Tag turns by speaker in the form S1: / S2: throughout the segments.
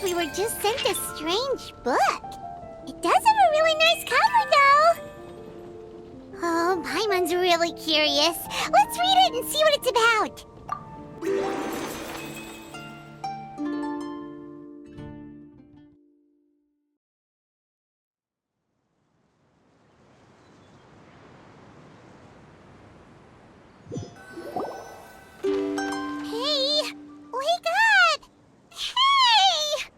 S1: like we were just sent a strange book. It does have a really nice cover, though. Oh, Paimon's really curious. Let's read it and see what it's about. Hey, wake up! Hey!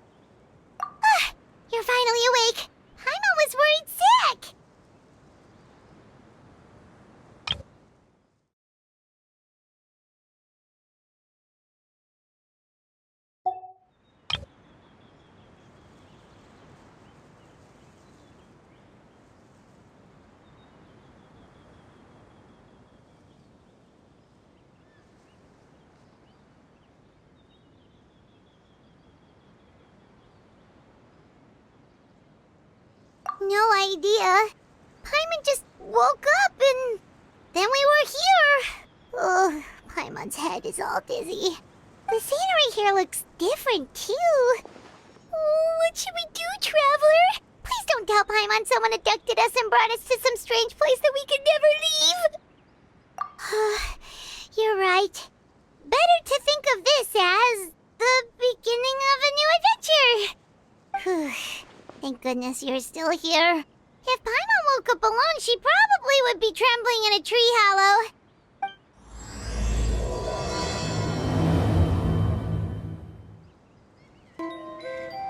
S1: You're finally awake. Paimon was worried sick. No idea. Paimon just woke up and then we were here. Oh, Paimon's head is all dizzy. The scenery here looks different, too. Oh, what should we do, Traveler? Please don't tell Paimon someone abducted us and brought us to some strange place that we could never leave. You're right. Better to think of this as the beginning of a new adventure. Thank goodness you're still here. If Paimon woke up alone, she probably would be trembling in a tree hollow.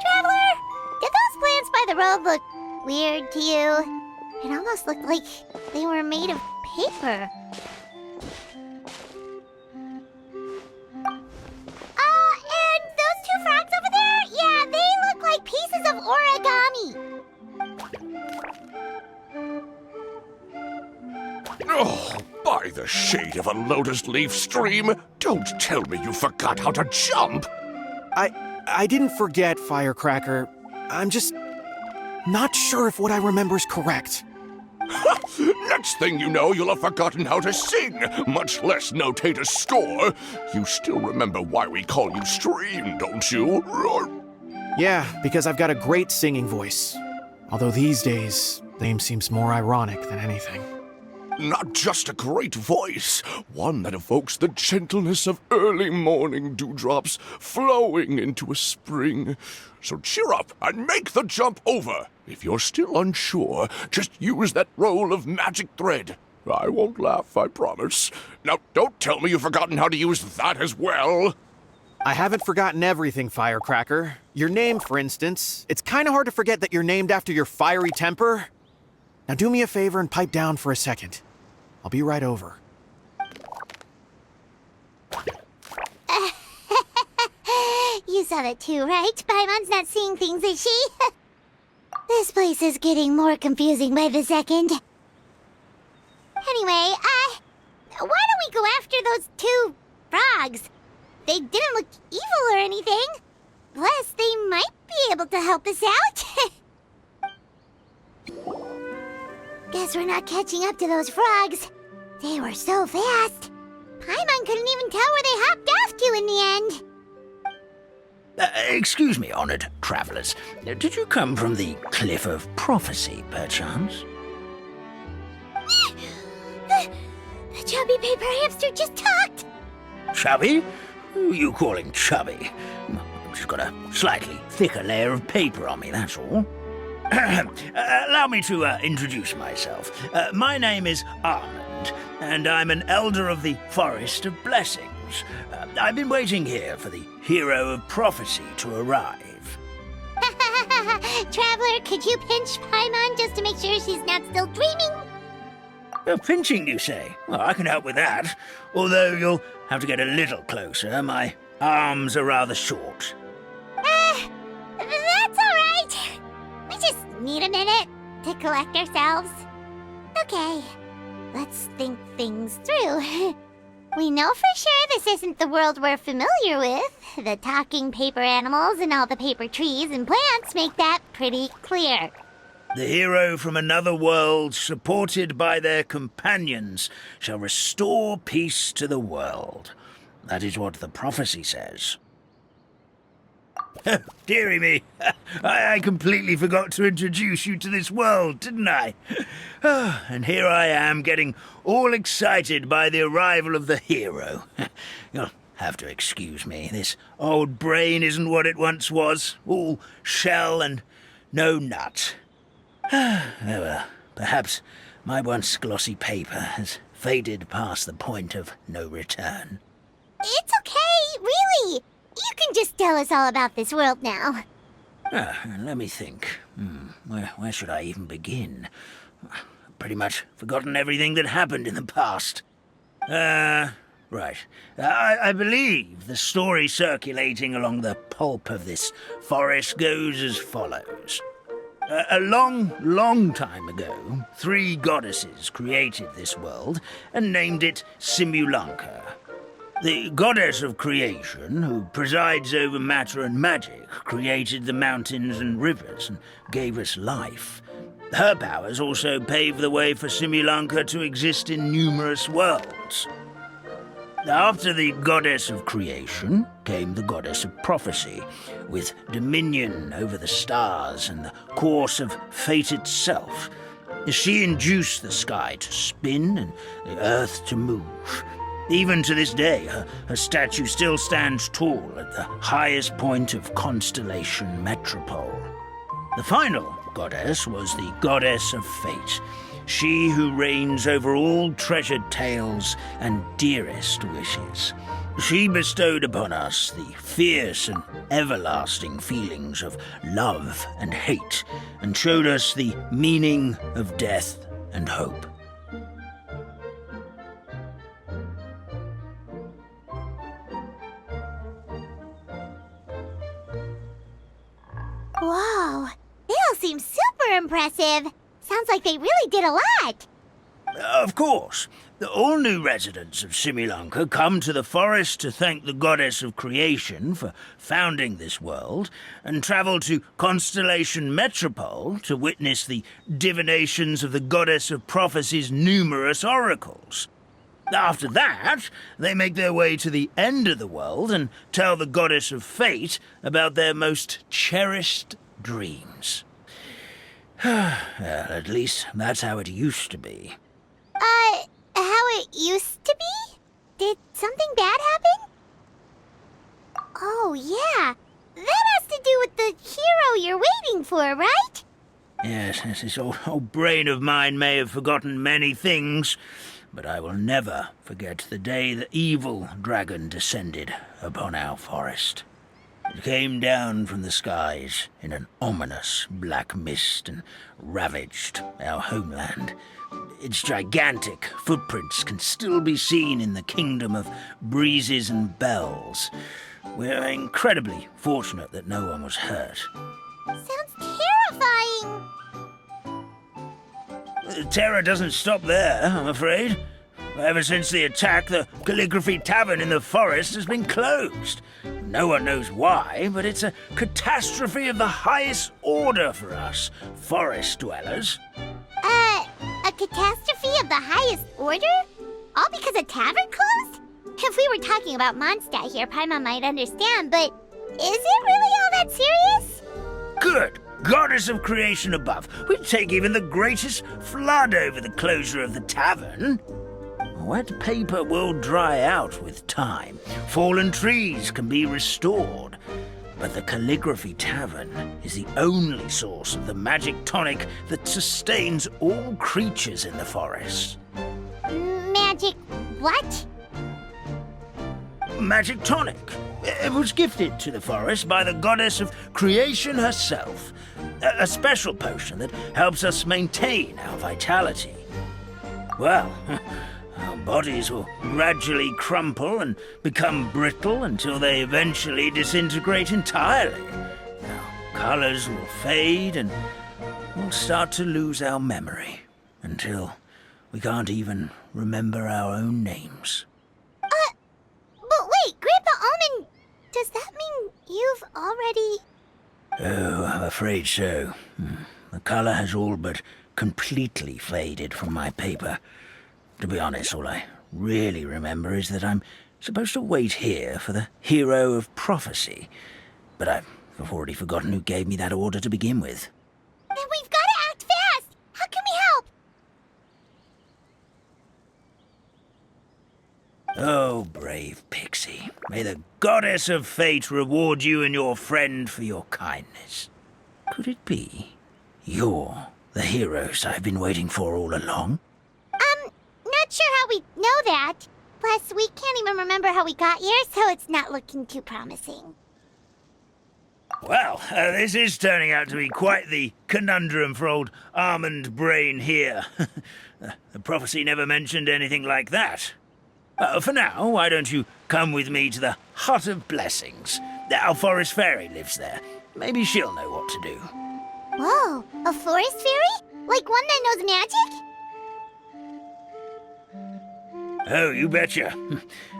S1: Traveler, did those plants by the road look weird to you? It almost looked like they were made of paper. And those two frogs over there? Yeah, they look like pieces of origami.
S2: Oh, by the shade of a lotus leaf stream, don't tell me you forgot how to jump!
S3: I didn't forget, Firecracker. I'm just not sure if what I remember is correct.
S2: Next thing you know, you'll have forgotten how to sing, much less notate a score. You still remember why we call you Stream, don't you?
S3: Yeah, because I've got a great singing voice. Although these days, name seems more ironic than anything.
S2: Not just a great voice, one that evokes the gentleness of early morning dewdrops flowing into a spring. So cheer up and make the jump over. If you're still unsure, just use that roll of magic thread. I won't laugh, I promise. Now, don't tell me you've forgotten how to use that as well.
S3: I haven't forgotten everything, Firecracker. Your name, for instance. It's kind of hard to forget that you're named after your fiery temper. Now do me a favor and pipe down for a second. I'll be right over.
S1: You saw that too, right? Paimon's not seeing things, is she? This place is getting more confusing by the second. Anyway, why don't we go after those two frogs? They didn't look evil or anything. Plus, they might be able to help us out. Guess we're not catching up to those frogs. They were so fast. Paimon couldn't even tell where they hopped off to in the end.
S4: Excuse me, honored travelers. Did you come from the Cliff of Prophecy, perchance?
S1: The chubby paper hamster just talked.
S4: Chubby? Who are you calling chubby? I've just got a slightly thicker layer of paper on me, that's all. Allow me to introduce myself. My name is Armand, and I'm an elder of the Forest of Blessings. I've been waiting here for the Hero of Prophecy to arrive.
S1: Traveler, could you pinch Paimon just to make sure she's not still dreaming?
S4: Pinching, you say? Well, I can help with that. Although you'll have to get a little closer. My arms are rather short.
S1: That's all right. We just need a minute to collect ourselves. Okay, let's think things through. We know for sure this isn't the world we're familiar with. The talking paper animals and all the paper trees and plants make that pretty clear.
S4: The hero from another world, supported by their companions, shall restore peace to the world. That is what the prophecy says. Dearie me, I completely forgot to introduce you to this world, didn't I? And here I am, getting all excited by the arrival of the hero. You'll have to excuse me. This old brain isn't what it once was, all shell and no nut. Oh well, perhaps my once glossy paper has faded past the point of no return.
S1: It's okay, really. You can just tell us all about this world now.
S4: Let me think. Where should I even begin? Pretty much forgotten everything that happened in the past. Right. I believe the story circulating along the pulp of this forest goes as follows. A long time ago, 3 goddesses created this world and named it Simulanka. The goddess of creation, who presides over matter and magic, created the mountains and rivers and gave us life. Her powers also paved the way for Simulanka to exist in numerous worlds. After the goddess of creation came the goddess of prophecy, with dominion over the stars and the course of fate itself. She induced the sky to spin and the earth to move. Even to this day, her statue still stands tall at the highest point of Constellation Metropole. The final goddess was the goddess of fate, she who reigns over all treasured tales and dearest wishes. She bestowed upon us the fierce and everlasting feelings of love and hate, and showed us the meaning of death and hope.
S1: Whoa, they all seem super impressive. Sounds like they really did a lot.
S4: Of course. All new residents of Simulanka come to the forest to thank the goddess of creation for founding this world, and travel to Constellation Metropole to witness the divinations of the goddess of prophecy's numerous oracles. After that, they make their way to the end of the world and tell the goddess of fate about their most cherished dreams. Well, at least that's how it used to be.
S1: How it used to be? Did something bad happen? Oh, yeah. That has to do with the hero you're waiting for, right?
S4: Yes, this old brain of mine may have forgotten many things, but I will never forget the day the evil dragon descended upon our forest. It came down from the skies in an ominous black mist and ravaged our homeland. Its gigantic footprints can still be seen in the kingdom of breezes and bells. We're incredibly fortunate that no one was hurt.
S1: Sounds terrifying.
S4: Terror doesn't stop there, I'm afraid. Ever since the attack, the Calligraphy Tavern in the forest has been closed. No one knows why, but it's a catastrophe of the highest order for us, forest dwellers.
S1: A catastrophe of the highest order? All because a tavern closed? If we were talking about Mondstadt here, Paimon might understand, but is it really all that serious?
S4: Good. Goddess of creation above. We'd take even the greatest flood over the closure of the tavern. Wet paper will dry out with time. Fallen trees can be restored. But the Calligraphy Tavern is the only source of the magic tonic that sustains all creatures in the forest.
S1: Magic what?
S4: Magic tonic. It was gifted to the forest by the goddess of creation herself. A special potion that helps us maintain our vitality. Well, our bodies will gradually crumple and become brittle until they eventually disintegrate entirely. Our colors will fade and we'll start to lose our memory until we can't even remember our own names.
S1: But wait, Grandpa Almond, does that mean you've already...
S4: Oh, I'm afraid so. The color has all but completely faded from my paper. To be honest, all I really remember is that I'm supposed to wait here for the hero of prophecy. But I've I've already forgotten who gave me that order to begin with.
S1: Then we've got to act fast! How can we help?
S4: Oh, brave Pixie. May the goddess of fate reward you and your friend for your kindness. Could it be you're the heroes I've been waiting for all along?
S1: Not sure how we know that. Plus, we can't even remember how we got here, so it's not looking too promising.
S4: Well, this is turning out to be quite the conundrum for old Almond Brain here. The prophecy never mentioned anything like that. For now, why don't you come with me to the Hut of Blessings? Our forest fairy lives there. Maybe she'll know what to do.
S1: Whoa, a forest fairy? Like one that knows magic?
S4: Oh, you betcha.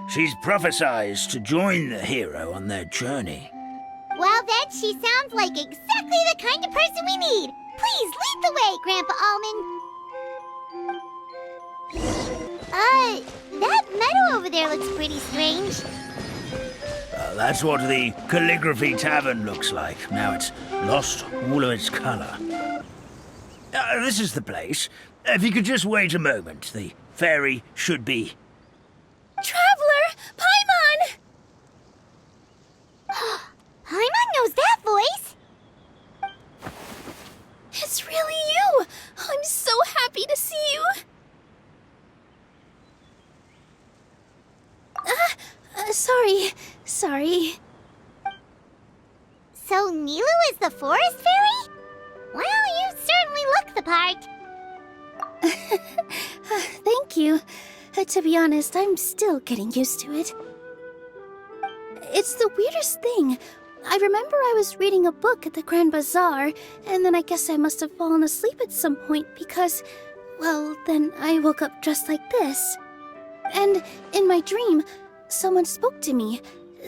S4: She's prophesized to join the hero on their journey.
S1: Well then, she sounds like exactly the kind of person we need. Please lead the way, Grandpa Almond. That meadow over there looks pretty strange.
S4: That's what the Calligraphy Tavern looks like. Now it's lost all of its color. This is the place. If you could just wait a moment, the fairy should be...
S1: Traveler! Paimon! Paimon knows that voice!
S5: It's really you! I'm so happy to see you! Sorry.
S1: So Nilu is the forest fairy? Well, you certainly look the part.
S5: Thank you. To be honest, I'm still getting used to it. It's the weirdest thing. I remember I was reading a book at the Grand Bazaar, and then I guess I must have fallen asleep at some point because, well, then I woke up just like this. And in my dream, someone spoke to me.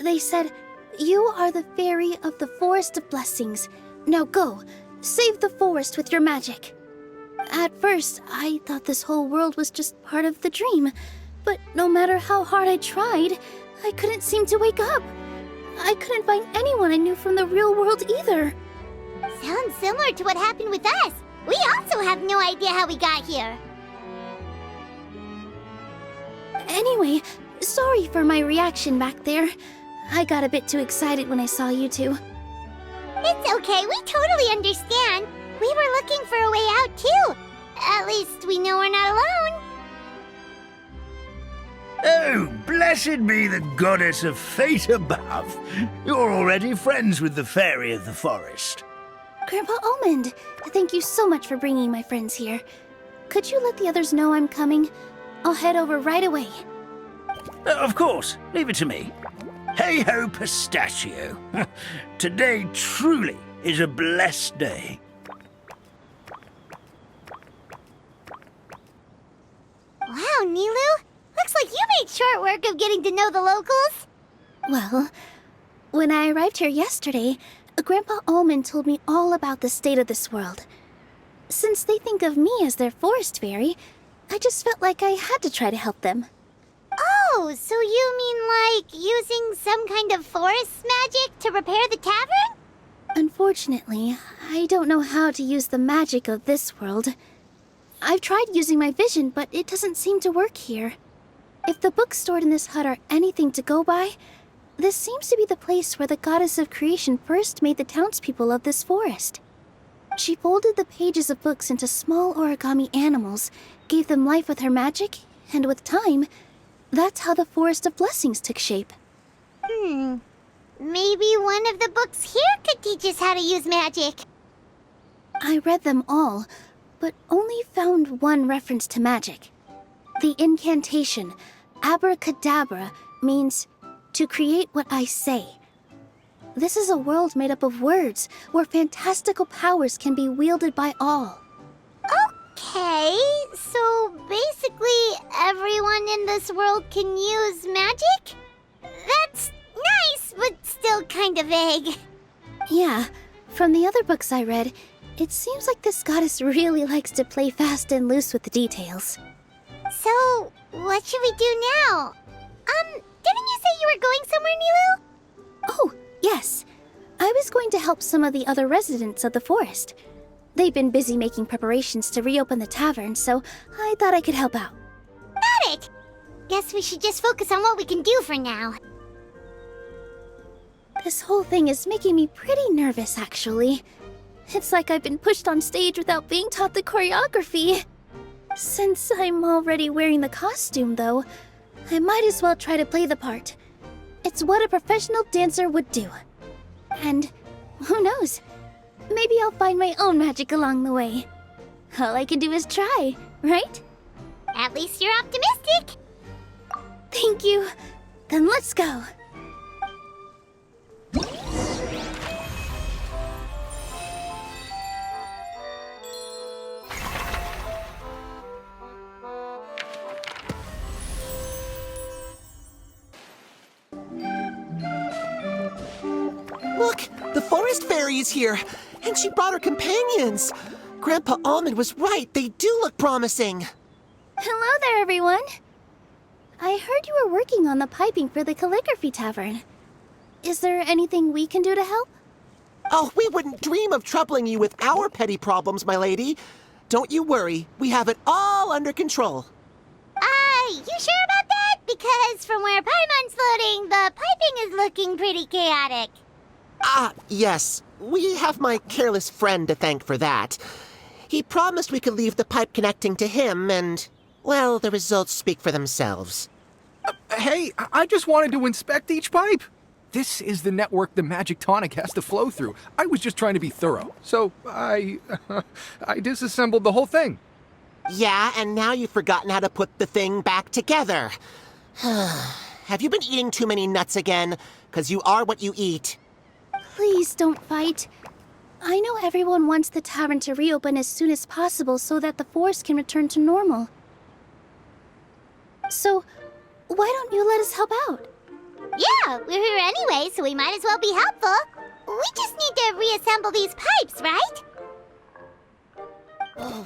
S5: They said, "You are the fairy of the Forest of Blessings. Now go, save the forest with your magic." At first, I thought this whole world was just part of the dream, but no matter how hard I tried, I couldn't seem to wake up. I couldn't find anyone I knew from the real world either.
S1: Sounds similar to what happened with us. We also have no idea how we got here.
S5: Anyway, sorry for my reaction back there. I got a bit too excited when I saw you two.
S1: It's okay, we totally understand. We were looking for a way out too. At least we know we're not alone.
S4: Oh, blessed be the goddess of fate above. You're already friends with the fairy of the forest.
S5: Grandpa Almond, thank you so much for bringing my friends here. Could you let the others know I'm coming? I'll head over right away.
S4: Of course, leave it to me. Hey-ho, pistachio. Today truly is a blessed day.
S1: Wow, Nilu. Looks like you made short work of getting to know the locals.
S5: Well, when I arrived here yesterday, Grandpa Almond told me all about the state of this world. Since they think of me as their forest fairy, I just felt like I had to try to help them.
S1: Oh, so you mean like using some kind of forest magic to repair the tavern?
S5: Unfortunately, I don't know how to use the magic of this world. I've tried using my vision, but it doesn't seem to work here. If the books stored in this hut are anything to go by, this seems to be the place where the goddess of creation first made the townspeople of this forest. She folded the pages of books into small origami animals, gave them life with her magic, and with time, that's how the Forest of Blessings took shape.
S1: Maybe one of the books here could teach us how to use magic.
S5: I read them all, but only found one reference to magic. The incantation, abracadabra, means to create what I say. This is a world made up of words, where fantastical powers can be wielded by all.
S1: Okay, so basically everyone in this world can use magic? That's nice, but still kind of vague.
S5: Yeah, from the other books I read, it seems like this goddess really likes to play fast and loose with the details.
S1: So, what should we do now? Didn't you say you were going somewhere, Nilu?
S5: Oh, yes. I was going to help some of the other residents of the forest. They've been busy making preparations to reopen the tavern, so I thought I could help out.
S1: Got it! Guess we should just focus on what we can do for now.
S5: This whole thing is making me pretty nervous, actually. It's like I've been pushed on stage without being taught the choreography. Since I'm already wearing the costume, though, I might as well try to play the part. It's what a professional dancer would do. And who knows? Maybe I'll find my own magic along the way. All I can do is try, right?
S1: At least you're optimistic.
S5: Thank you. Then let's go.
S6: Look, the forest fairy is here, and she brought her companions. Grandpa Almond was right. They do look promising.
S5: Hello there, everyone. I heard you were working on the piping for the calligraphy tavern. Is there anything we can do to help?
S6: Oh, we wouldn't dream of troubling you with our petty problems, my lady. Don't you worry. We have it all under control.
S1: You sure about that? Because from where Paimon's floating, the piping is looking pretty chaotic.
S6: Ah, yes. We have my careless friend to thank for that. He promised we could leave the pipe connecting to him, and, well, the results speak for themselves.
S7: Hey, I just wanted to inspect each pipe. This is the network the magic tonic has to flow through. I was just trying to be thorough, so I disassembled the whole thing.
S6: Yeah, and now you've forgotten how to put the thing back together. Have you been eating too many nuts again? 'Cause you are what you eat.
S5: Please don't fight. I know everyone wants the tavern to reopen as soon as possible so that the forest can return to normal. So, why don't you let us help out?
S1: Yeah, we're here anyway, so we might as well be helpful. We just need to reassemble these pipes, right?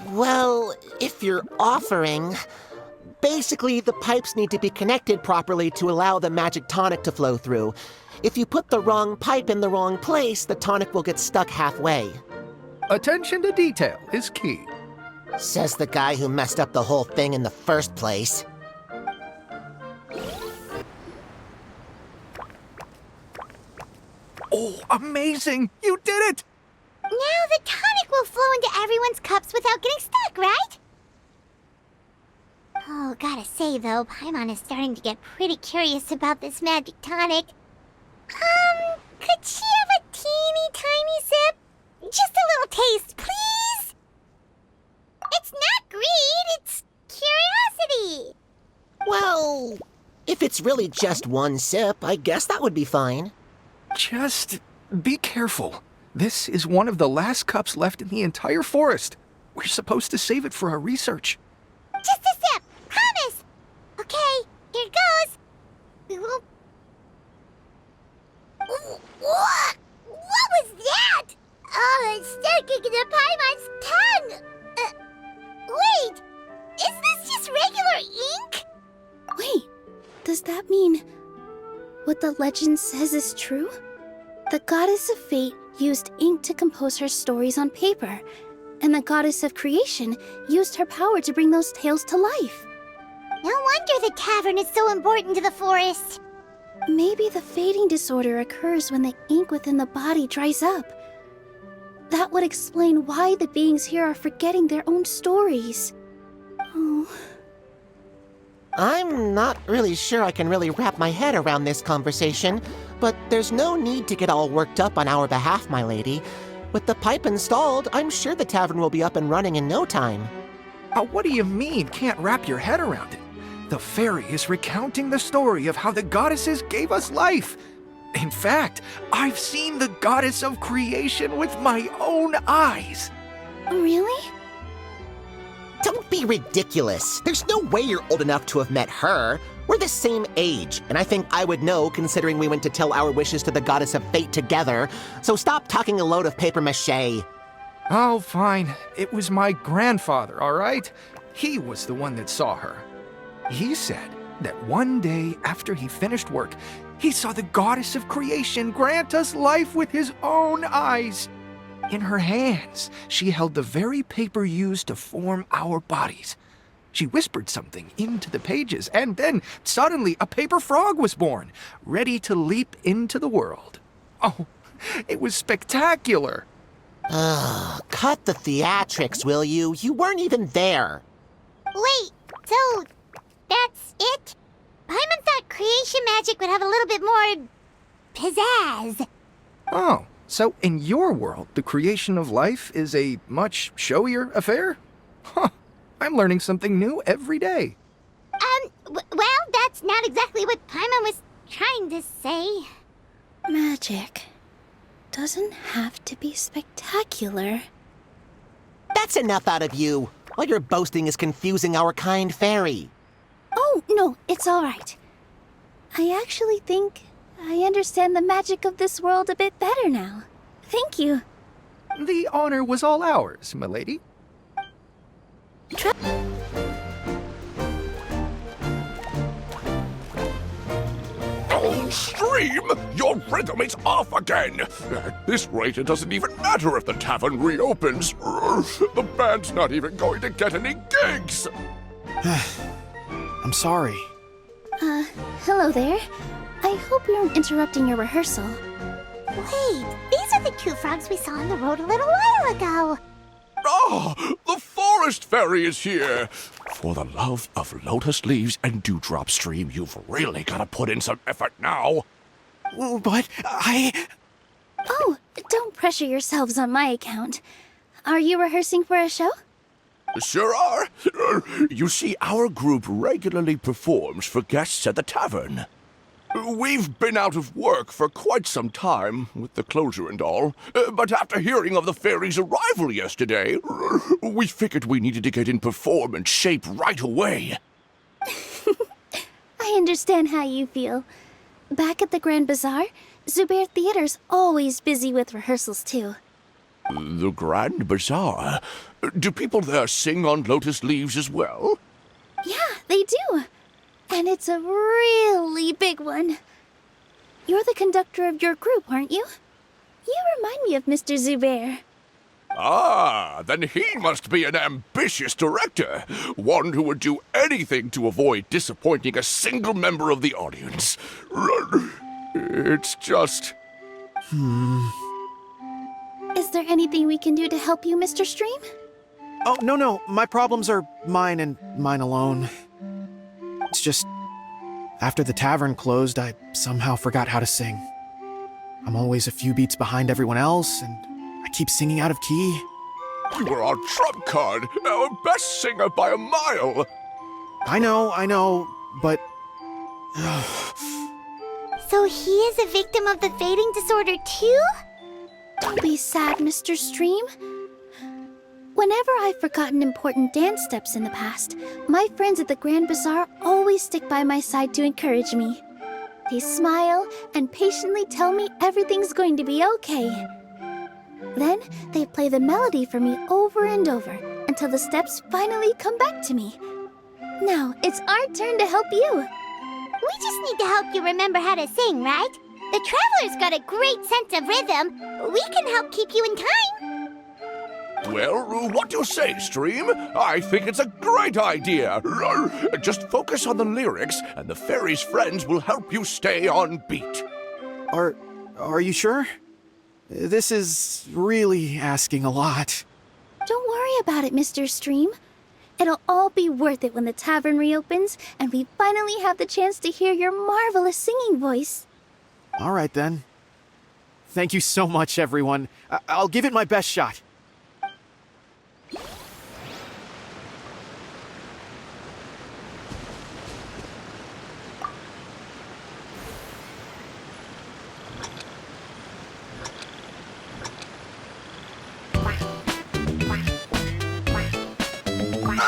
S6: Well, if you're offering... Basically, the pipes need to be connected properly to allow the magic tonic to flow through. If you put the wrong pipe in the wrong place, the tonic will get stuck halfway.
S7: Attention to detail is key.
S6: Says the guy who messed up the whole thing in the first place.
S7: Oh, amazing! You did it!
S1: Now the tonic will flow into everyone's cups without getting stuck, right? Oh, gotta say though, Paimon is starting to get pretty curious about this magic tonic. Could she have a teeny tiny sip? Just a little taste, please? It's not greed, it's curiosity.
S6: Well, if it's really just one sip, I guess that would be fine.
S7: Just be careful. This is one of the last cups left in the entire forest. We're supposed to save it for our research.
S1: Just a sip, promise. Okay, here goes. We will... What? What was that? Oh, it's sticking to Paimon's tongue. Wait, is this just regular ink?
S5: Wait, does that mean what the legend says is true? The goddess of fate used ink to compose her stories on paper, and the goddess of creation used her power to bring those tales to life.
S1: No wonder the tavern is so important to the forest.
S5: Maybe the fading disorder occurs when the ink within the body dries up. That would explain why the beings here are forgetting their own stories. Oh.
S6: I'm not really sure I can really wrap my head around this conversation, but there's no need to get all worked up on our behalf, my lady. With the pipe installed, I'm sure the tavern will be up and running in no time.
S7: What do you mean, can't wrap your head around it? The fairy is recounting the story of how the goddesses gave us life. In fact, I've seen the goddess of creation with my own eyes.
S5: Really?
S6: Don't be ridiculous. There's no way you're old enough to have met her. We're the same age, and I think I would know considering we went to tell our wishes to the goddess of fate together. So stop talking a load of papier-mâché.
S7: Oh, fine. It was my grandfather, all right? He was the one that saw her. He said that one day after he finished work, He saw the goddess of creation grant us life with his own eyes. In her hands, she held the very paper used to form our bodies. She whispered something into the pages, and then suddenly a paper frog was born, ready to leap into the world. Oh, it was spectacular.
S6: Ugh, cut the theatrics, will you? You weren't even there.
S1: Wait, so that's it? Paimon thought creation magic would have a little bit more pizzazz.
S7: Oh, so in your world, the creation of life is a much showier affair? Huh, I'm learning something new every day.
S1: Well, that's not exactly what Paimon was trying to say.
S5: Magic doesn't have to be spectacular.
S6: That's enough out of you. All your boasting is confusing our kind fairy.
S5: Oh, no, it's all right. I actually think I understand the magic of this world a bit better now. Thank you.
S7: The honor was all ours, milady.
S2: Oh, Stream! Your rhythm is off again! At this rate, it doesn't even matter if the tavern reopens. The band's not even going to get any gigs!
S3: I'm sorry.
S5: Hello there. I hope we aren't interrupting your rehearsal.
S1: Wait, these are the two frogs we saw on the road a little while ago.
S2: Ah, the forest fairy is here! For the love of lotus leaves and dewdrop, Stream, you've really got to put in some effort now.
S3: But
S5: Oh, don't pressure yourselves on my account. Are you rehearsing for a show?
S2: Sure are. You see, our group regularly performs for guests at the tavern. We've been out of work for quite some time, with the closure and all, but after hearing of the fairy's arrival yesterday, we figured we needed to get in performance shape right away.
S5: I understand how you feel. Back at the Grand Bazaar, Zubair Theater's always busy with rehearsals too.
S2: The Grand Bazaar? Do people there sing on lotus leaves as well?
S5: Yeah, they do. And it's a really big one. You're the conductor of your group, aren't you? You remind me of Mr. Zubair.
S2: Ah, then he must be an ambitious director. One who would do anything to avoid disappointing a single member of the audience. It's just...
S5: Is there anything we can do to help you, Mr. Stream?
S3: oh, no. My problems are mine and mine alone. It's just, after the tavern closed, I somehow forgot how to sing. I'm always a few beats behind everyone else, and I keep singing out of key.
S2: You were our trump card, our best singer by a mile.
S3: I know, but
S1: So he is a victim of the fading disorder too?
S5: Don't be sad, Mr. Stream. Whenever I've forgotten important dance steps in the past, my friends at the Grand Bazaar always stick by my side to encourage me. They smile and patiently tell me everything's going to be okay. Then they play the melody for me over and over until the steps finally come back to me. Now it's our turn to help you.
S1: We just need to help you remember how to sing, right? The Traveler's got a great sense of rhythm. We can help keep you in time.
S2: Well, what do you say, Stream? I think it's a great idea. Just focus on the lyrics, and the fairy's friends will help you stay on beat.
S3: are you sure? This is really asking a lot.
S5: Don't worry about it, Mr. Stream. It'll all be worth it when the tavern reopens and we finally have the chance to hear your marvelous singing voice.
S3: All right, then. Thank you so much, everyone. I'll give it my best shot.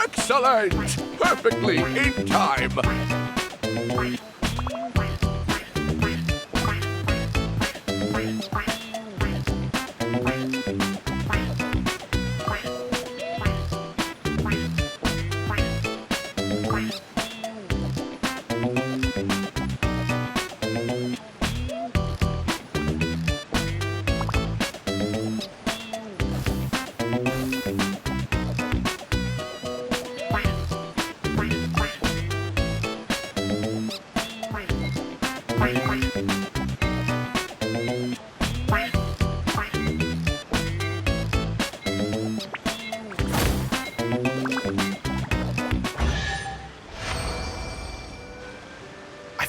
S2: Excellent! Perfectly in time.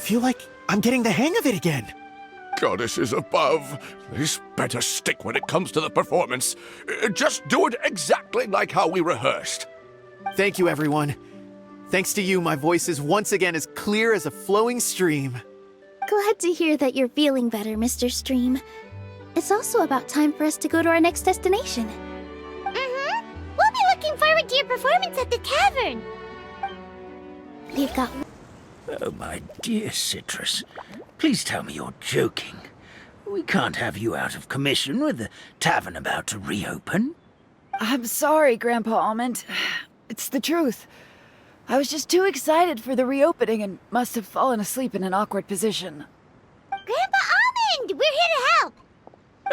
S3: feel like I'm getting the hang of it again.
S2: Goddesses above, this better stick when it comes to the performance. Just do it exactly like how we rehearsed.
S3: Thank you, everyone. Thanks to you, my voice is once again as clear as a flowing stream.
S5: Glad to hear that you're feeling better, Mr. Stream. It's also about time for us to go to our next destination.
S1: Mm-hmm. We'll be looking forward to your performance at the tavern.
S5: We've got...
S4: Oh, my dear Citrus, please tell me you're joking. We can't have you out of commission with the tavern about to reopen.
S8: I'm sorry, Grandpa Almond. It's the truth. I was just too excited for the reopening and must have fallen asleep in an awkward position.
S1: Grandpa Almond, we're here to help.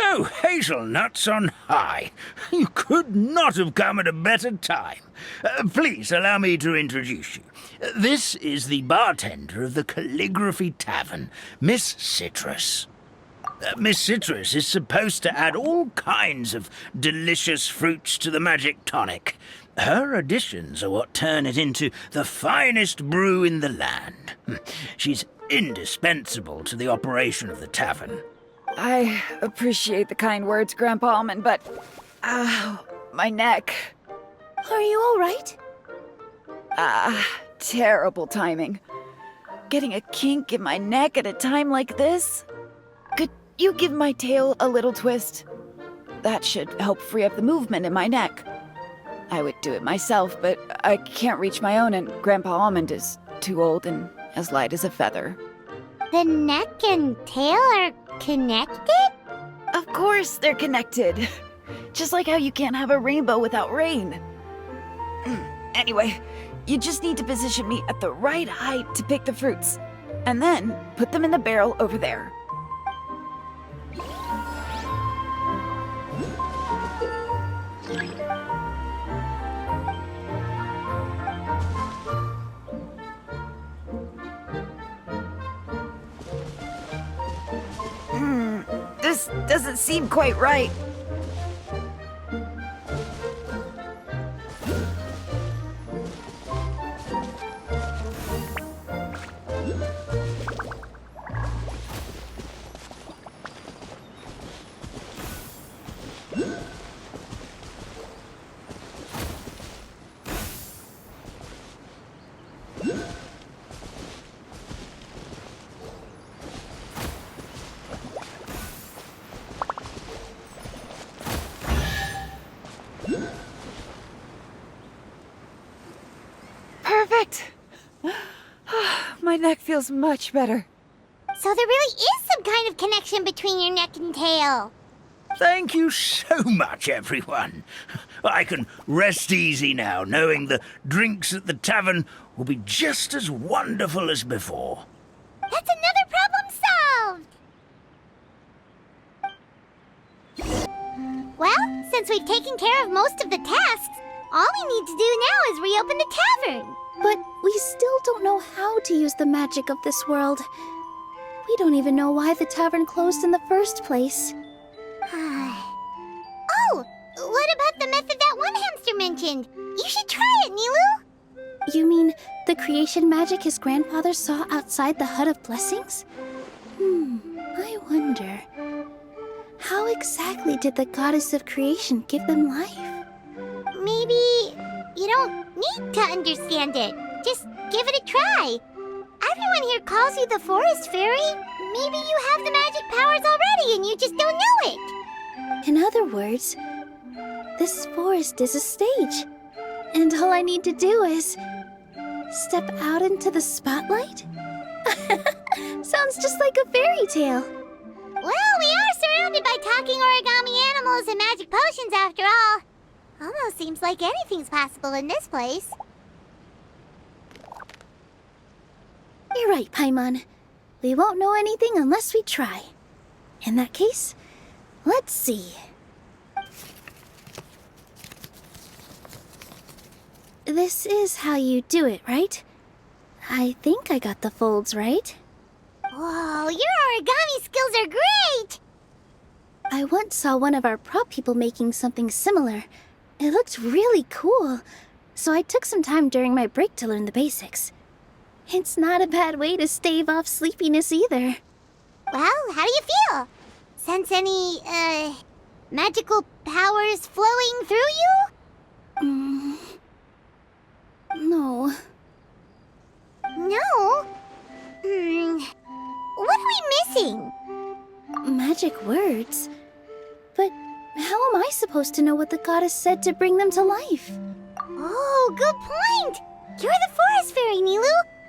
S4: Oh, hazelnuts on high. You could not have come at a better time. Please allow me to introduce you. This is the bartender of the Calligraphy Tavern, Miss Citrus. Miss Citrus is supposed to add all kinds of delicious fruits to the magic tonic. Her additions are what turn it into the finest brew in the land. She's indispensable to the operation of the tavern.
S8: I appreciate the kind words, Grandpa Almond, but... my neck.
S5: Are you all right?
S8: Terrible timing. Getting a kink in my neck at a time like this? Could you give my tail a little twist? That should help free up the movement in my neck. I would do it myself, but I can't reach my own, and Grandpa Almond is too old and as light as a feather.
S1: The neck and tail are connected?
S8: Of course they're connected. Just like how you can't have a rainbow without rain. Anyway, you just need to position me at the right height to pick the fruits, and then put them in the barrel over there. This doesn't seem quite right. Perfect! My neck feels much better.
S1: So there really is some kind of connection between your neck and tail.
S4: Thank you so much, everyone. I can rest easy now, knowing the drinks at the tavern will be just as wonderful as before.
S1: That's another problem solved! Well, since we've taken care of most of the tasks, all we need to do now is reopen the tavern.
S5: But we still don't know how to use the magic of this world. We don't even know why the tavern closed in the first place.
S1: Oh, what about the method that one hamster mentioned? You should try it, Nilu.
S5: You mean the creation magic his grandfather saw outside the Hut of Blessings? I wonder. How exactly did the goddess of creation give them life?
S1: Maybe you don't need to understand it. Just give it a try. Everyone here calls you the Forest Fairy. Maybe you have the magic powers already and you just don't know it.
S5: In other words, this forest is a stage. And all I need to do is step out into the spotlight? Sounds just like a fairy tale.
S1: Well, we are surrounded by talking origami animals and magic potions after all. Almost seems like anything's possible in this place.
S5: You're right, Paimon. We won't know anything unless we try. In that case, let's see. This is how you do it, right? I think I got the folds right.
S1: Whoa, your origami skills are great!
S5: I once saw one of our prop people making something similar. It looked really cool, so I took some time during my break to learn the basics. It's not a bad way to stave off sleepiness either.
S1: Well, how do you feel? Sense any, magical powers flowing through you?
S5: No.
S1: No? What are we missing?
S5: Magic words? But how am I supposed to know what the goddess said to bring them to life?
S1: Oh, good point! You're the forest fairy, Nilu!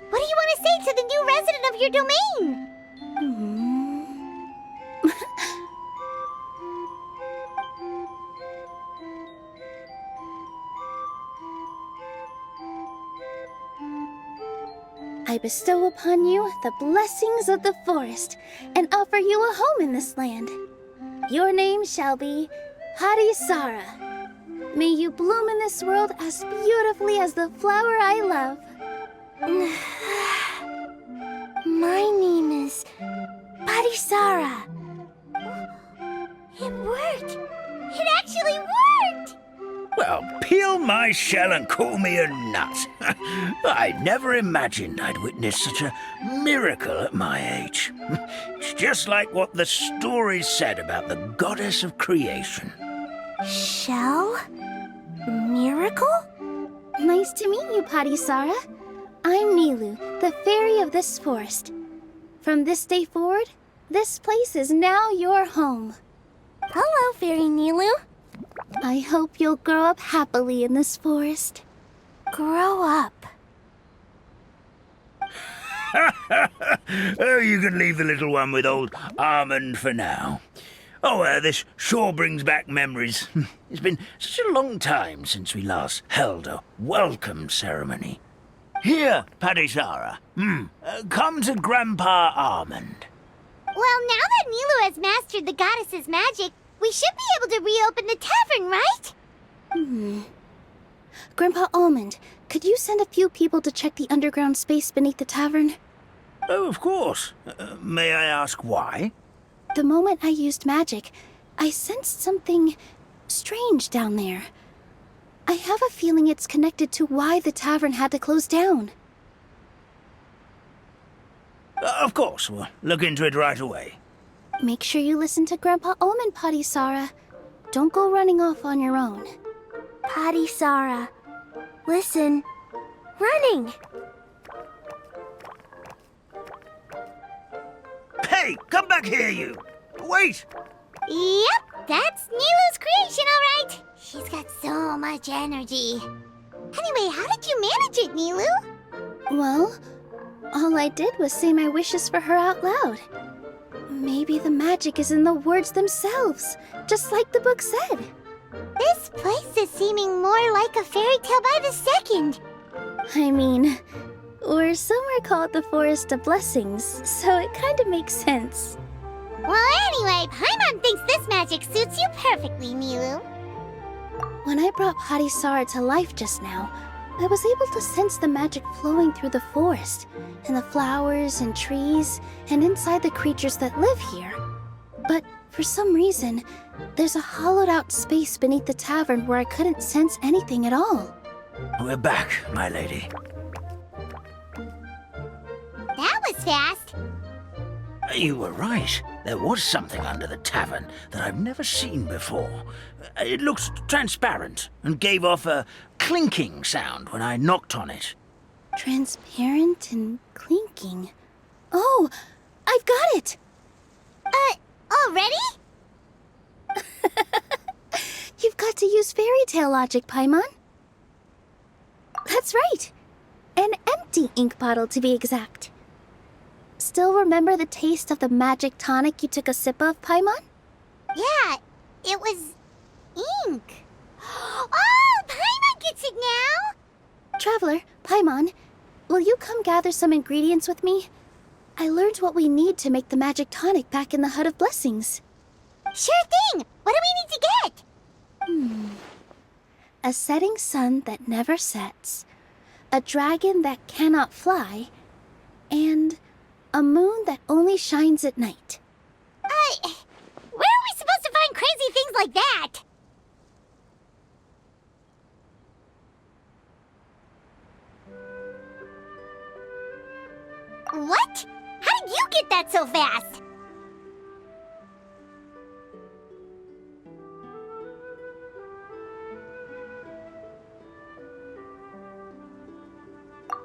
S1: What do you want to say to the new resident of your domain?
S5: I bestow upon you the blessings of the forest and offer you a home in this land. Your name shall be Harisara. May you bloom in this world as beautifully as the flower I love.
S1: My name is Parisara. It worked! It actually worked!
S4: Well, peel my shell and call me a nut. I never imagined I'd witness such a miracle at my age. It's just like what the stories said about the goddess of creation.
S1: Shell? Miracle?
S5: Nice to meet you, Parisara. I'm Nilu, the fairy of this forest. From this day forward, this place is now your home.
S1: Hello, Fairy Nilu.
S5: I hope you'll grow up happily in this forest.
S1: Grow up.
S4: Oh, you can leave the little one with old Almond for now. Oh, this sure brings back memories. It's been such a long time since we last held a welcome ceremony. Here, Parisara. Come to Grandpa Almond.
S1: Well, now that Nilu has mastered the goddess's magic, we should be able to reopen the tavern, right?
S5: Grandpa Almond, could you send a few people to check the underground space beneath the tavern?
S4: Oh, of course. May I ask why?
S5: The moment I used magic, I sensed something strange down there. I have a feeling it's connected to why the tavern had to close down.
S4: Of course, we'll look into it right away.
S5: Make sure you listen to Grandpa Almond, Parisara. Don't go running off on your own.
S1: Parisara, listen. Running!
S4: Hey, come back here, you! Wait!
S1: Yep, that's Nilu's creation, all right. She's got so much energy. Anyway, how did you manage it, Nilu?
S5: Well, all I did was say my wishes for her out loud. Maybe the magic is in the words themselves, just like the book said.
S1: This place is seeming more like a fairy tale by the second.
S5: I mean, we're somewhere called the Forest of Blessings, so it kind of makes sense.
S1: Well, anyway, Paimon thinks this magic suits you perfectly, Nilu.
S5: When I brought Harisara to life just now, I was able to sense the magic flowing through the forest, and the flowers and trees, and inside the creatures that live here. But for some reason, there's a hollowed-out space beneath the tavern where I couldn't sense anything at all.
S4: We're back, my lady.
S1: That was fast.
S4: You were right. There was something under the tavern that I've never seen before. It looked transparent and gave off a clinking sound when I knocked on it.
S5: Transparent and clinking. Oh, I've got it!
S1: Already?
S5: You've got to use fairy tale logic, Paimon. That's right. An empty ink bottle, to be exact. Still remember the taste of the magic tonic you took a sip of, Paimon?
S1: Yeah, it was ink. Oh, Paimon gets it now!
S5: Traveler, Paimon, will you come gather some ingredients with me? I learned what we need to make the magic tonic back in the Hut of Blessings.
S1: Sure thing! What do we need to get?
S5: A setting sun that never sets, a dragon that cannot fly, and a moon that only shines at night.
S1: Where are we supposed to find crazy things like that? so fast?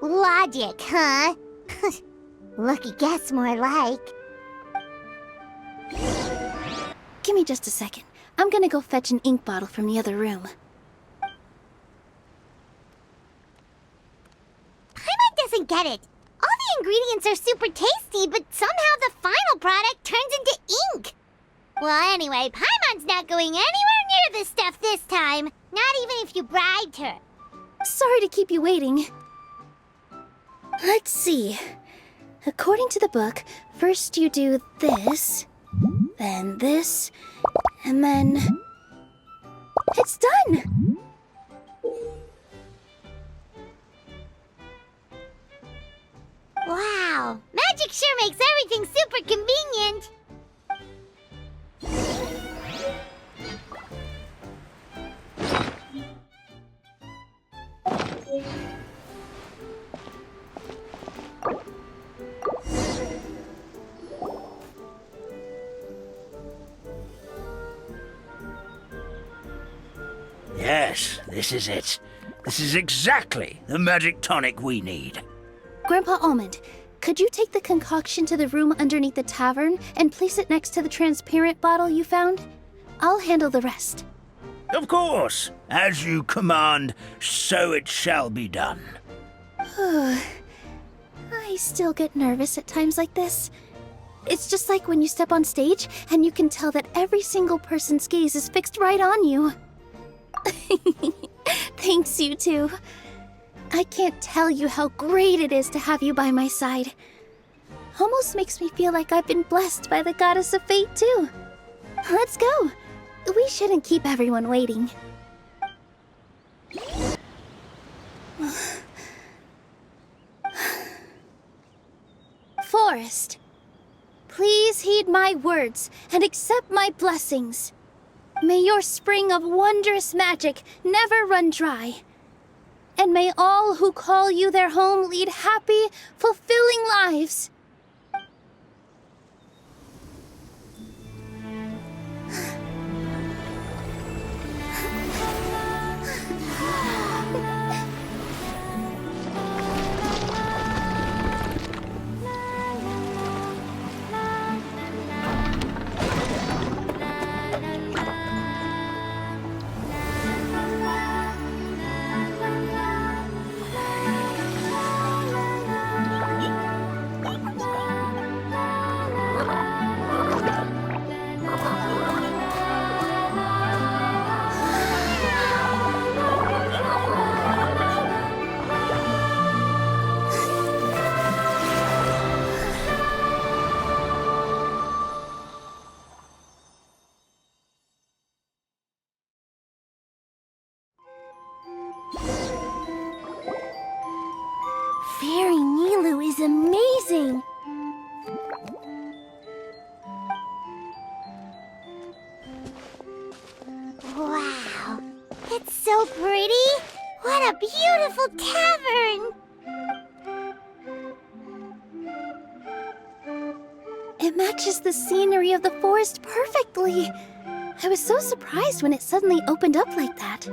S1: Logic, huh? Lucky guess, more like.
S5: Give me just a second. I'm gonna go fetch an ink bottle from the other room.
S1: Paimon doesn't get it. All the ingredients are super tasty, but somehow the final product turns into ink. Well, anyway, Paimon's not going anywhere near this stuff this time. Not even if you bribed her.
S5: Sorry to keep you waiting. Let's see. According to the book, first you do this, then this, and then... It's done!
S1: Wow, magic sure makes everything super convenient.
S4: Yes, this is it. This is exactly the magic tonic we need.
S5: Grandpa Almond, could you take the concoction to the room underneath the tavern and place it next to the transparent bottle you found? I'll handle the rest.
S4: Of course. As you command, so it shall be done.
S5: I still get nervous at times like this. It's just like when you step on stage and you can tell that every single person's gaze is fixed right on you. Thanks, you two. I can't tell you how great it is to have you by my side. Almost makes me feel like I've been blessed by the goddess of fate, too. Let's go. We shouldn't keep everyone waiting. Forest, please heed my words and accept my blessings. May your spring of wondrous magic never run dry. And may all who call you their home lead happy, fulfilling lives. Fairy Nilu is amazing!
S1: Wow, it's so pretty! What a beautiful tavern!
S5: It matches the scenery of the forest perfectly. I was so surprised when it suddenly opened up like that.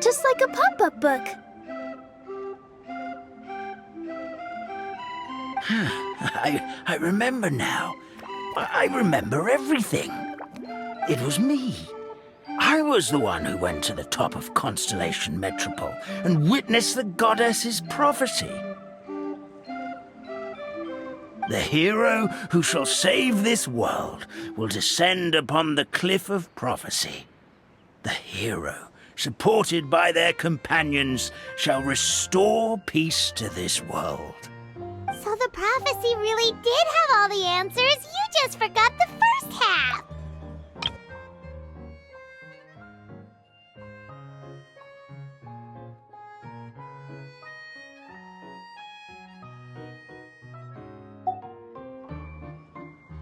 S5: Just like a pop-up book.
S4: I remember now. I remember everything. It was me. I was the one who went to the top of Constellation Metropole and witnessed the goddess's prophecy. The hero who shall save this world will descend upon the cliff of prophecy. The hero, supported by their companions, shall restore peace to this world.
S1: So the prophecy really did have all the answers. You just forgot the first half.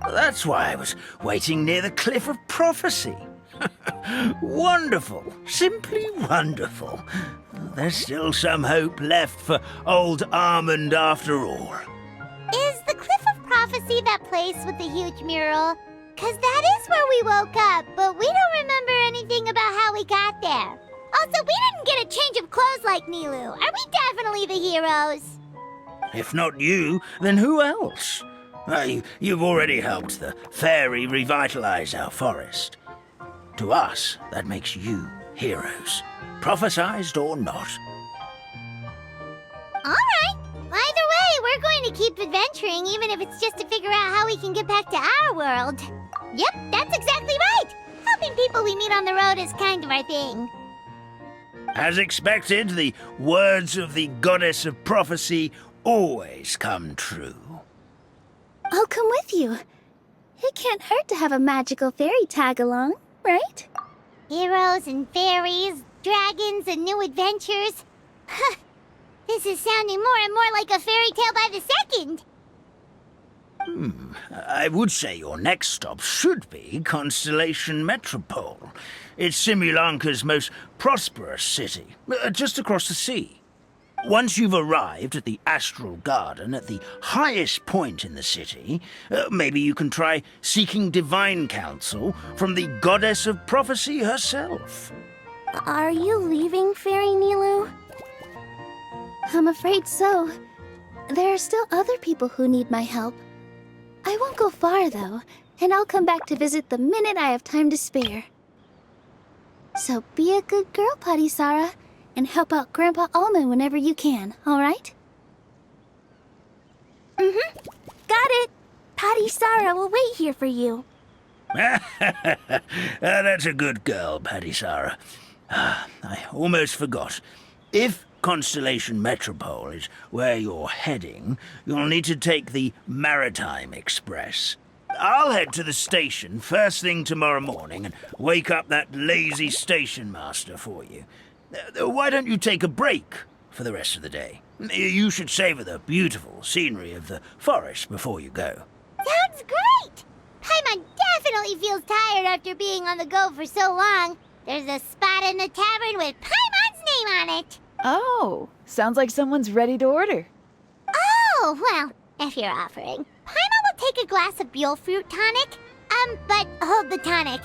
S4: That's why I was waiting near the cliff of prophecy. Wonderful, simply wonderful. There's still some hope left for old Almond after all.
S1: Is the Cliff of Prophecy Prophecy, that place with the huge mural? 'Cause that is where we woke up, but we don't remember anything about how we got there. Also, we didn't get a change of clothes like Nilu. Are we definitely the heroes?
S4: If not you, then who else? You've already helped the fairy revitalize our forest. To us, that makes you heroes, prophesized or not.
S1: Alright. Either way, we're going to keep adventuring, even if it's just to figure out how we can get back to our world. Yep, that's exactly right! Helping people we meet on the road is kind of our thing.
S4: As expected, the words of the goddess of prophecy always come true.
S5: I'll come with you. It can't hurt to have a magical fairy tag along, right?
S1: Heroes and fairies, dragons and new adventures. This is sounding more and more like a fairy tale by the second.
S4: I would say your next stop should be Constellation Metropole. It's Simulanka's most prosperous city, just across the sea. Once you've arrived at the Astral Garden at the highest point in the city, maybe you can try seeking divine counsel from the goddess of prophecy herself.
S5: Are you leaving, Fairy Nilu? I'm afraid so. There are still other people who need my help. I won't go far, though, and I'll come back to visit the minute I have time to spare. So be a good girl, Potty Sarah, and help out Grandpa Almond whenever you can, all right? Mm-hmm. Got it. Potty Sarah will wait here for you.
S4: That's a good girl, Paddy Sarah. I almost forgot. If Constellation Metropole is where you're heading, you'll need to take the Maritime Express. I'll head to the station first thing tomorrow morning and wake up that lazy station master for you. Why don't you take a break for the rest of the day? You should savor the beautiful scenery of the forest before you go.
S1: Sounds great! Paimon definitely feels tired after being on the go for so long. There's a spot in the tavern with Paimon's name on it.
S8: Oh, sounds like someone's ready to order.
S1: Oh, well, if you're offering, Paimon will take a glass of Buell fruit tonic. But hold the tonic.